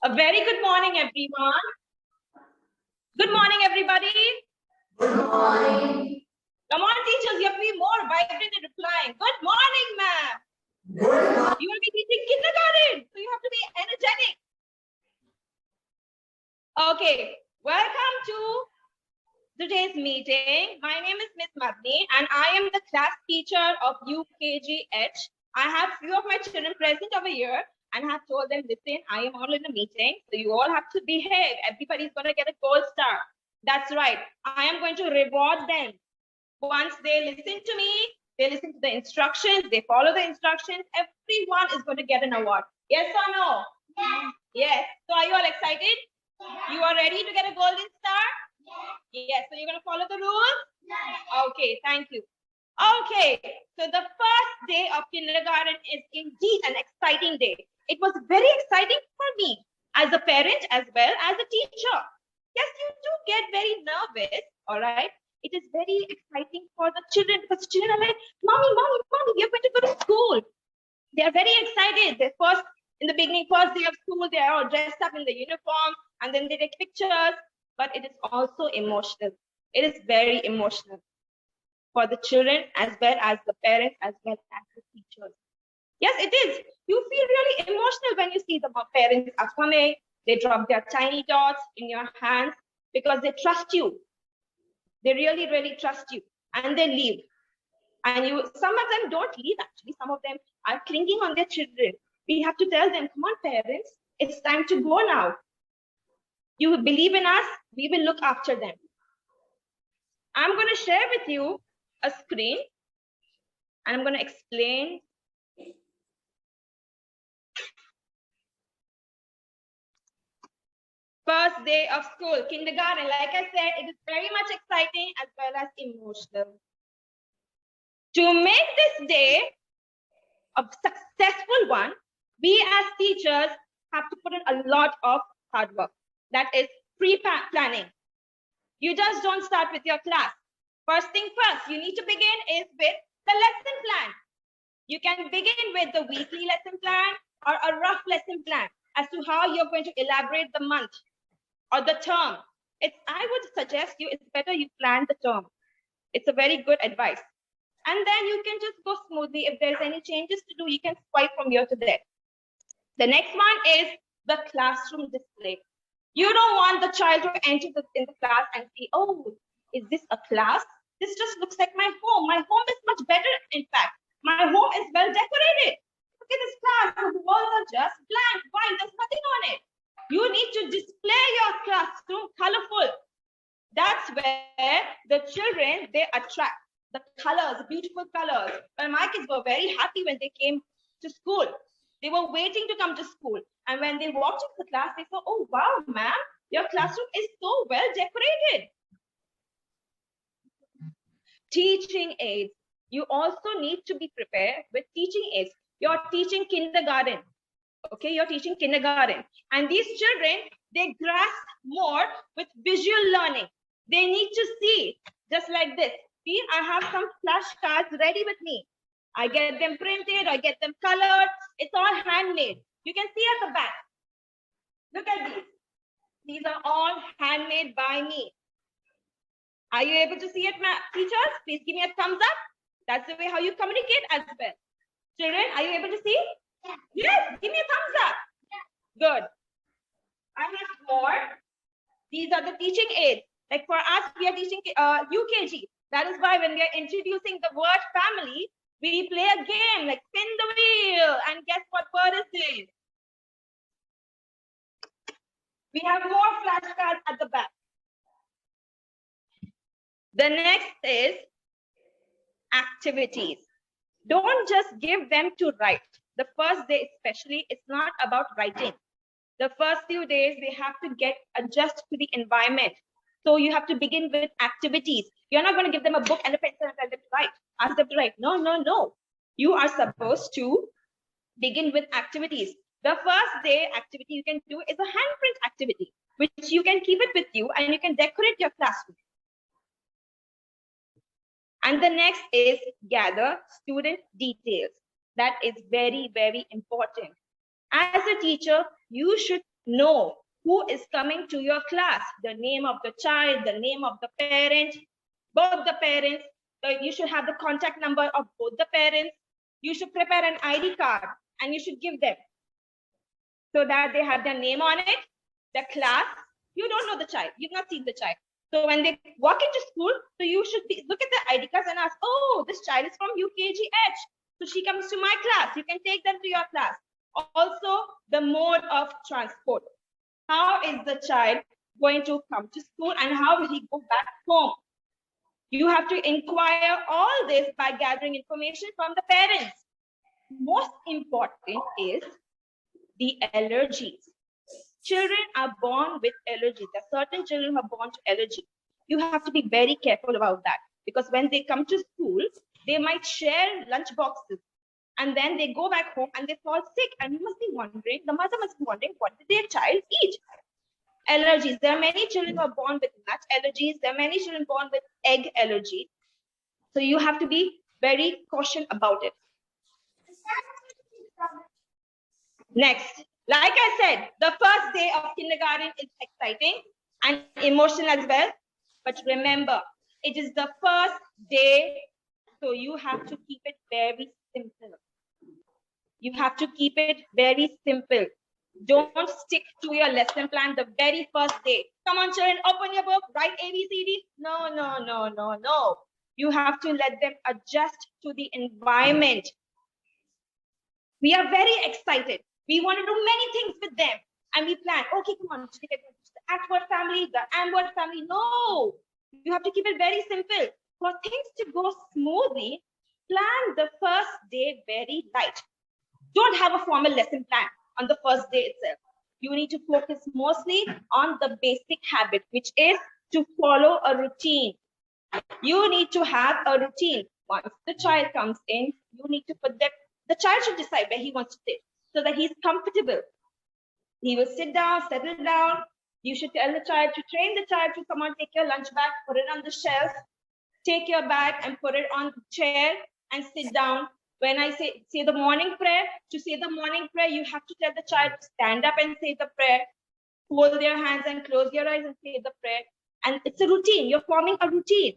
A very good morning, everyone. Good morning, everybody. Good morning. Come on, teachers, you have to be more vibrant in replying. Good morning, ma'am. Good morning. You will be teaching kindergarten, so you have to be energetic. Okay, welcome to today's meeting. My name is Miss Madani, and I am the class teacher of UKGH. I have few of my children present over here, and I have told them, listen, I am all in a meeting, so you all have to behave. Everybody's going to get a gold star. That's right. I am going to reward them. Once they listen to me, they listen to the instructions, they follow the instructions, everyone is going to get an award. Yes or no? Yes. Yes. So are you all excited? You are ready to get a golden star? Yes. So you're going to follow the rules? Okay, thank you. Okay, so the first day of kindergarten is indeed an exciting day. It was very exciting for me as a parent as well as a teacher. Yes, you do get very nervous, all right? It is very exciting for the children because children are like, mommy, we are going to go to school. They are very excited. In the beginning, first day of school, they are all dressed up in the uniform and then they take pictures, but it is also emotional. It is very emotional for the children as well as the parents as well as the teachers. Yes, it is. You feel really emotional when you see the parents are coming. They drop their tiny dots in your hands because they trust you. They really, really trust you, and they leave. And some of them don't leave actually. Some of them are clinging on their children. We have to tell them, come on, parents, it's time to go now. You believe in us, we will look after them. I'm going to share with you a screen, and I'm going to explain. First day of school, kindergarten. Like I said, it is very much exciting as well as emotional. To make this day a successful one, we as teachers have to put in a lot of hard work. That is pre-planning. You just don't start with your class. First thing first, you need to begin is with the lesson plan. You can begin with the weekly lesson plan or a rough lesson plan as to how you're going to elaborate the month or the term. I would suggest you, it's better you plan the term. It's a very good advice. And then you can just go smoothly. If there's any changes to do, you can swipe from here to there. The next one is the classroom display. You don't want the child to enter in the class and see, oh, is this a class? This just looks like my home. My home is much better, in fact. My home is well decorated. Look at this class. The walls are just blank, white. There's nothing on it. You need to display your classroom colorful. That's where the children, they attract the colors, beautiful colors. Well, my kids were very happy when they came to school. They were waiting to come to school. And when they walked into the class, they saw, oh, wow, ma'am, your classroom is so well decorated. Teaching aids. You also need to be prepared with teaching aids. You're teaching kindergarten. Okay, you're teaching kindergarten. And these children, they grasp more with visual learning. They need to see, just like this. See, I have some flashcards ready with me. I get them printed, I get them colored. It's all handmade. You can see at the back. Look at these. These are all handmade by me. Are you able to see it, teachers? Please give me a thumbs up. That's the way how you communicate as well. Children, are you able to see? Yes. Yes, give me a thumbs up. Yes. Good. I have more. These are the teaching aids. Like for us, we are teaching UKG. That is why when we are introducing the word family, we play a game like spin the wheel and guess what word is it? We have more flashcards at the back. The next is activities. Don't just give them to write. The first day especially, it's not about writing. The first few days, they have to get adjust to the environment. So you have to begin with activities. You're not going to give them a book and a pencil and tell them to write. Ask them to write. No, no, no. You are supposed to begin with activities. The first day activity you can do is a handprint activity, which you can keep it with you and you can decorate your classroom. And the next is gather student details. That is very, very important. As a teacher, you should Know who is coming to your class, the name of the child, the name of the parent, both the parents. You should have the contact number of both the parents. You should prepare an ID card and you should give them so that they have their name on it, the class. You don't know the child. You've not seen the child. So when they walk into school, so you should look at the ID cards and ask, oh, this child is from UKGH. So she comes to my class. You can take them to your class. Also, the mode of transport. How is the child going to come to school and how will he go back home? You have to inquire all this by gathering information from the parents. Most important is the allergies. Children are born with allergies. There are certain children who are born to allergy. You have to be very careful about that because when they come to school, they might share lunch boxes and then they go back home and they fall sick. And you must be wondering, the mother must be wondering, what did their child eat? Allergies. There are many children who are born with nut allergies. There are many children born with egg allergy. So you have to be very cautious about it. Next, like I said, the first day of kindergarten is exciting and emotional as well. But remember, it is the first day, so you have to keep it very simple. You have to keep it very simple. Don't stick to your lesson plan the very first day. Come on, children, open your book, write ABCD. No, no, no, no, no. You have to let them adjust to the environment. We are very excited. We want to do many things with them. And we plan, okay, come on, the at-word family, the am-word family. No, you have to keep it very simple. For things to go smoothly, plan the first day very light. Don't have a formal lesson plan on the first day itself. You need to focus mostly on the basic habit, which is to follow a routine. You need to have a routine. Once the child comes in, you need to put them, the child should decide where he wants to sit so that he's comfortable. He will sit down, settle down. You should tell the child to train the child to come on, take your lunch bag, put it on the shelf, take your bag and put it on the chair and sit down. When I say the morning prayer, to say the morning prayer, you have to tell the child to stand up and say the prayer, fold your hands and close your eyes and say the prayer. And it's a routine. You're forming a routine.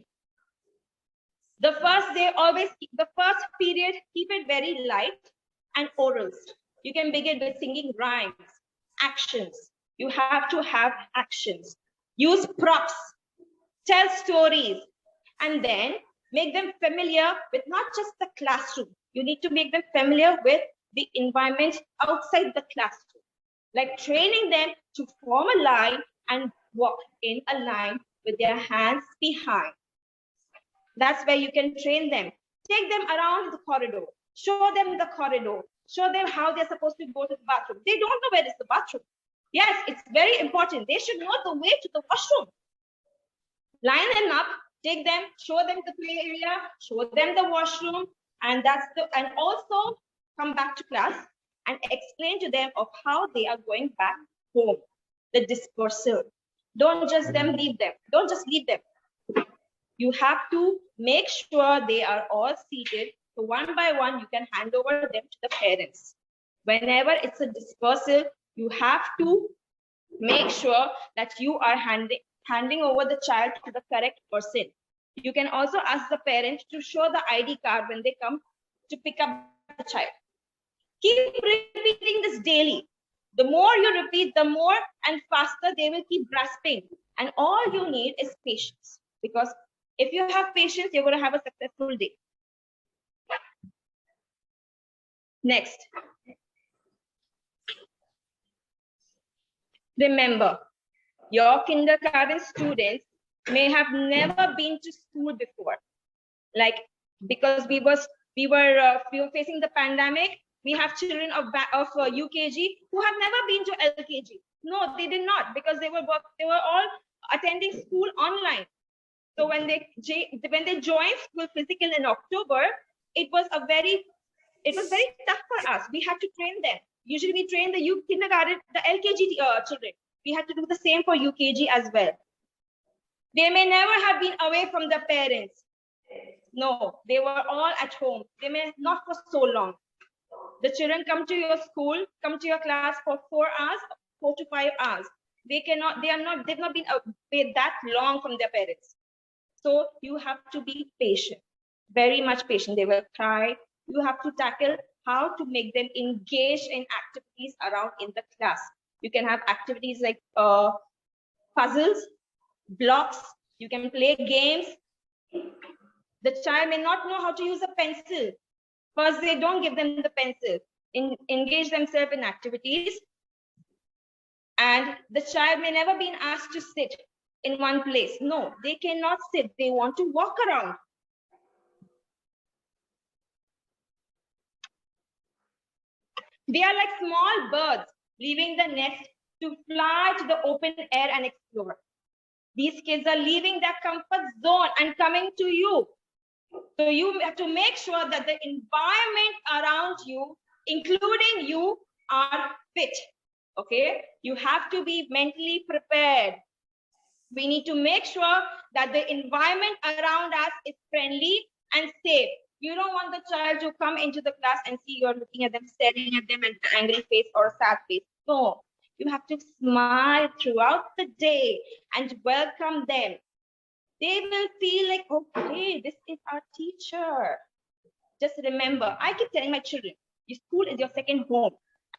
The first day, always, the first period, keep it very light and orals. You can begin with singing rhymes, actions. You have to have actions. Use props, tell stories, and then make them familiar with not just the classroom. You need to make them familiar with the environment outside the classroom, like training them to form a line and walk in a line with their hands behind. That's where you can train them. Take them around the corridor. Show them the corridor. Show them how they're supposed to go to the bathroom. They don't know where is the bathroom. Yes, it's very important. They should know the way to the washroom. Line them up, take them, show them the play area, show them the washroom, and also come back to class and explain to them of how they are going back home. The dispersal. Don't just leave them. Don't just leave them. You have to make sure they are all seated. So one by one, you can hand over them to the parents. Whenever it's a dispersal, you have to make sure that you are handing over the child to the correct person. You can also ask the parent to show the ID card when they come to pick up the child. Keep repeating this daily. The more you repeat, the more and faster they will keep grasping. And all you need is patience, because if you have patience, you're going to have a successful day. Next. Remember, your kindergarten students may have never been to school before. Like, because we were facing the pandemic, we have children of UKG who have never been to LKG. No, they did not, because they were all attending school online. So when they joined school physical in October, it was very tough for us. We had to train them. Usually we train the kindergarten, the LKG children. We had to do the same for UKG as well. They may never have been away from their parents. No, they were all at home. They may not for so long. The children come to your school, come to your class for 4 hours, 4 to 5 hours. They've not been away that long from their parents. So you have to be patient, very much patient. They will cry. You have to tackle how to make them engage in activities around in the class. You can have activities like puzzles, blocks. You can play games. The child may not know how to use a pencil. First, they don't give them the pencil. Engage themselves in activities. And the child may never been asked to sit in one place. No, they cannot sit. They want to walk around. They are like small birds leaving the nest to fly to the open air and explore. These kids are leaving their comfort zone and coming to you. So you have to make sure that the environment around you, including you, are fit. Okay, you have to be mentally prepared. We need to make sure that the environment around us is friendly and safe. You don't want the child to come into the class and see you're looking at them, staring at them with an angry face or a sad face. No, you have to smile throughout the day and welcome them. They will feel like, okay, this is our teacher. Just remember, I keep telling my children, your school is your second home.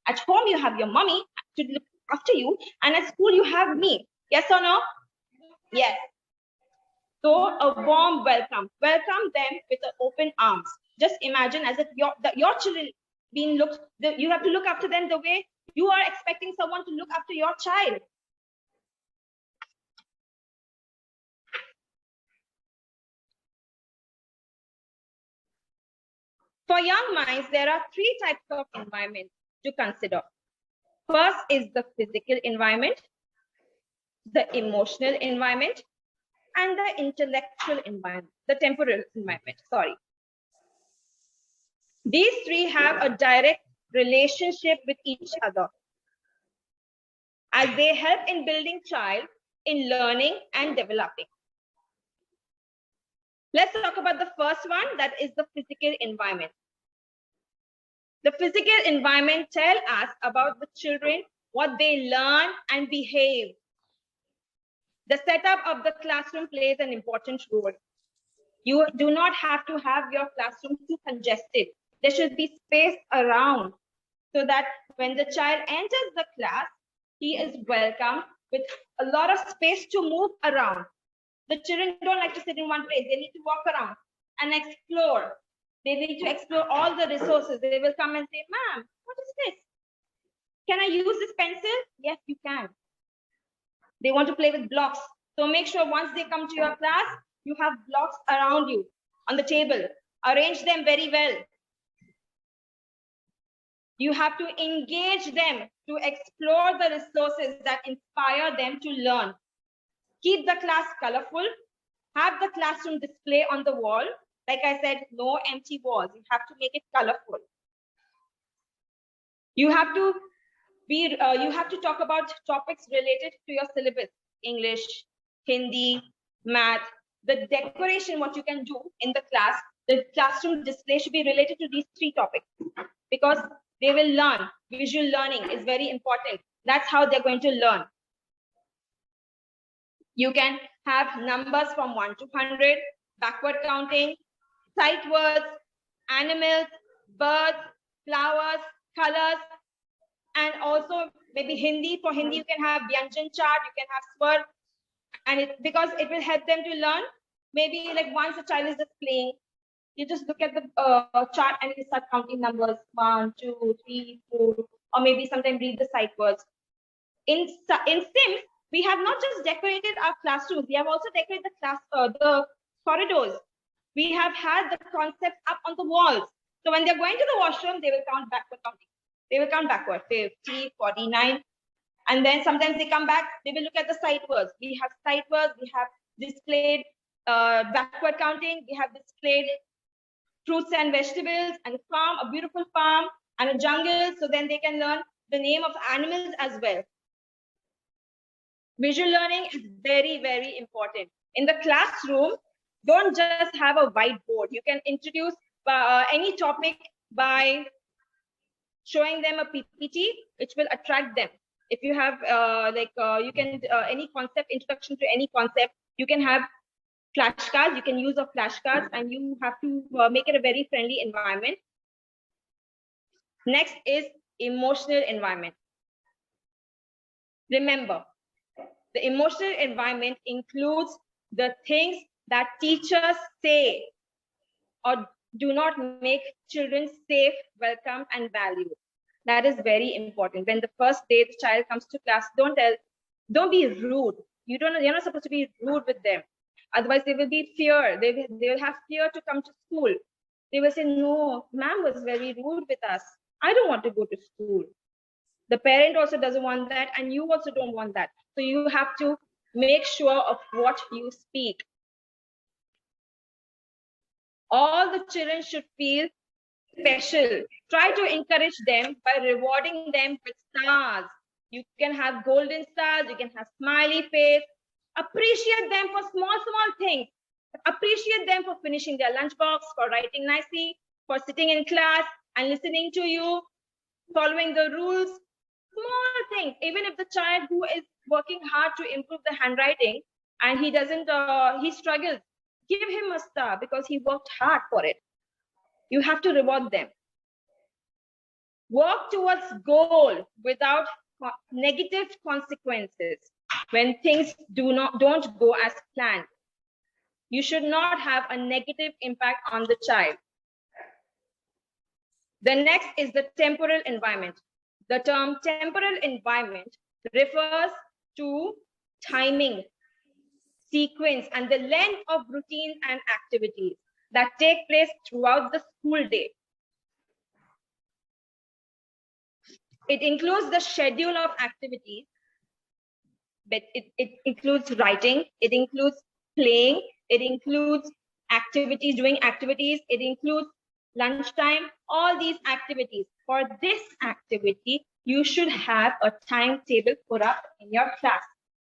At home, you have your mommy to look after you, and at school, you have me. Yes or no? Yes. So a warm welcome. Welcome them with open arms. Just imagine as if your children being looked, you have to look after them the way you are expecting someone to look after your child. For young minds, there are 3 types of environment to consider. First is the physical environment, the emotional environment, and the intellectual environment, the temporal environment, sorry. These 3 have a direct relationship with each other as they help in building child in learning and developing. Let's talk about the first one, that is the physical environment. The physical environment tells us about the children, what they learn and behave. The setup of the classroom plays an important role. You do not have to have your classroom too congested. There should be space around so that when the child enters the class, he is welcome with a lot of space to move around. The children don't like to sit in one place. They need to walk around and explore. They need to explore all the resources. They will come and say, ma'am, what is this? Can I use this pencil? Yes, you can. They want to play with blocks. So make sure once they come to your class, you have blocks around you on the table. Arrange them very well. You have to engage them to explore the resources that inspire them to learn. Keep the class colorful. Have the classroom display on the wall. Like I said, no empty walls. You have to make it colorful. You have to talk about topics related to your syllabus: English, Hindi, math. The decoration, what you can do in the class, the classroom display should be related to these 3 topics, because they will learn. Visual learning is very important. That's how they're going to learn. You can have numbers from 1 to 100, backward counting, sight words, animals, birds, flowers, colors, and also maybe Hindi. For Hindi, you can have Vyanjan chart, you can have Swar, and because it will help them to learn. Maybe like once a child is just playing, you just look at the chart and you start counting numbers, 1, 2, 3, 4, or maybe sometimes read the sight words. In Sims, we have not just decorated our classrooms, we have also decorated the corridors. We have had the concepts up on the walls. So when they're going to the washroom, they will count backward counting. They will count backward, 50, 49. And then sometimes they come back, they will look at the sight words. We have sight words, we have displayed backward counting, we have displayed fruits and vegetables, and a farm, a beautiful farm, and a jungle. So then they can learn the name of animals as well. Visual learning is very, very important. In the classroom, don't just have a whiteboard. You can introduce any topic by showing them a PPT, which will attract them. If you have you can any concept, introduction to any concept, you can have flashcards. You can use of flashcards, and you have to make it a very friendly environment. Next is emotional environment. Remember, the emotional environment includes the things that teachers say or do not make children safe, welcome, and valued. That is very important. When the first day the child comes to class, don't be rude. You're not supposed to be rude with them. Otherwise, they will be fear. They will have fear to come to school. They will say, no, ma'am was very rude with us. I don't want to go to school. The parent also doesn't want that, and you also don't want that. So you have to make sure of what you speak. All the children should feel special. Try to encourage them by rewarding them with stars. You can have golden stars, you can have smiley face. Appreciate them for small things. Appreciate them for finishing their lunchbox, for writing nicely, for sitting in class and listening to you, following the rules. Small things. Even if the child who is working hard to improve the handwriting and he doesn't, he struggles, give him a star because he worked hard for it. You have to reward them. Work towards goal without negative consequences. When things don't go as planned, you should not have a negative impact on the child. The next is the temporal environment. The term temporal environment refers to timing, sequence, and the length of routines and activities that take place throughout the school day. It includes the schedule of activities, but it includes writing, it includes playing, it includes activities, doing activities, it includes lunchtime, all these activities. For this activity, you should have a timetable put up in your class.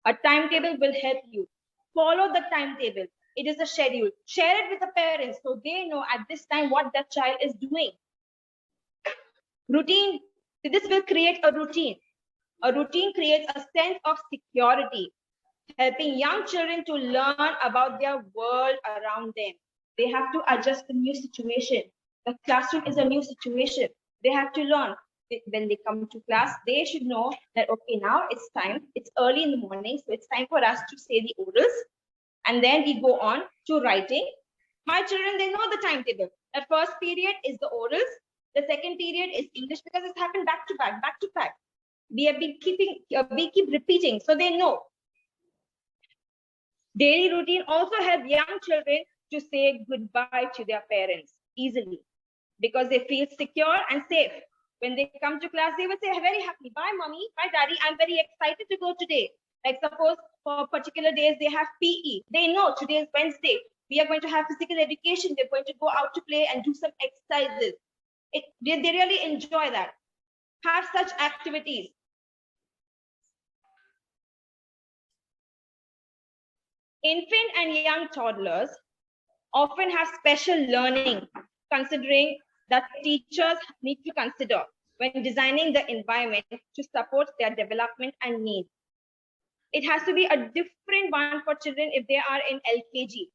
A timetable will help you. Follow the timetable. It is a schedule. Share it with the parents so they know at this time what that child is doing. Routine. This will create a routine. A routine creates a sense of security, helping young children to learn about their world around them. They have to adjust to new situation. The classroom is a new situation. They have to learn. When they come to class, they should know that, okay, now it's time. It's early in the morning, so it's time for us to say the orals. And then we go on to writing. My children, they know the timetable. The first period is the orals. The second period is English because it's happened back to back. We have been we keep repeating, so they know. Daily routine also help young children to say goodbye to their parents easily because they feel secure and safe. When they come to class, they will say very happily, bye mommy, bye daddy, I'm very excited to go today. Like suppose for particular days they have PE. They know today is Wednesday. We are going to have physical education. They're going to go out to play and do some exercises. They really enjoy that. Have such activities. Infant and young toddlers often have special learning, considering that teachers need to consider when designing the environment to support their development and needs. It has to be a different one for children if they are in LKG.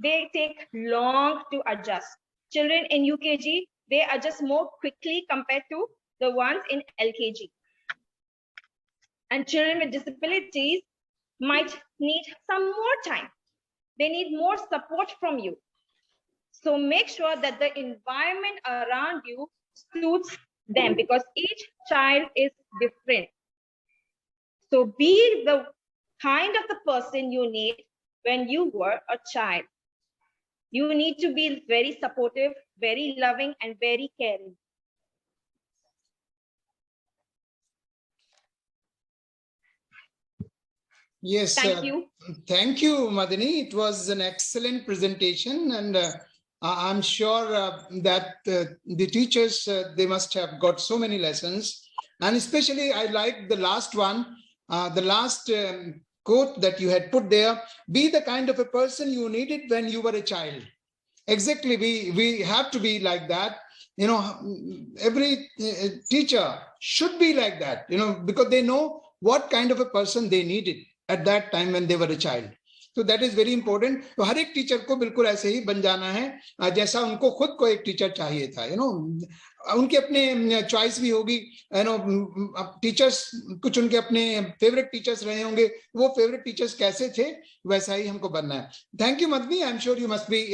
They take long to adjust. Children in UKG, they adjust more quickly compared to the ones in LKG. And children with disabilities might need some more time. They need more support from you. So make sure that the environment around you suits them because each child is different. So be the kind of the person you need when you were a child. You need to be very supportive, very loving, and very caring. Yes. Thank you. Thank you, Madani. It was an excellent presentation, and I'm sure that the teachers, they must have got so many lessons. And especially, I like the last one, the last quote that you had put there, be the kind of a person you needed when you were a child. Exactly, we have to be like that. every teacher should be like that, because they know what kind of a person they needed at that time when they were a child. So that is very important. तो हर एक teacher को बिल्कुल ऐसे ही बन जाना है जैसा उनको खुद को एक टीचर चाहिए था. उनके अपने चॉइस भी होगी. टीचर्स कुछ उनके अपने फेवरेट टीचर्स रहे होंगे. वो फेवरेट टीचर्स कैसे थे वैसा ही हमको बनना है. Thank you, Madani. I'm sure you must be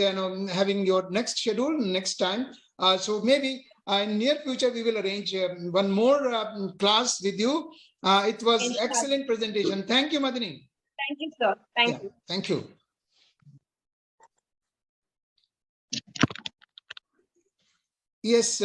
having your next schedule next time. So maybe in near future we will arrange one more class with you. It was Inshallah. excellent presentation. Thank you, Madani. Thank you, sir. Thank you. Thank you. Yes.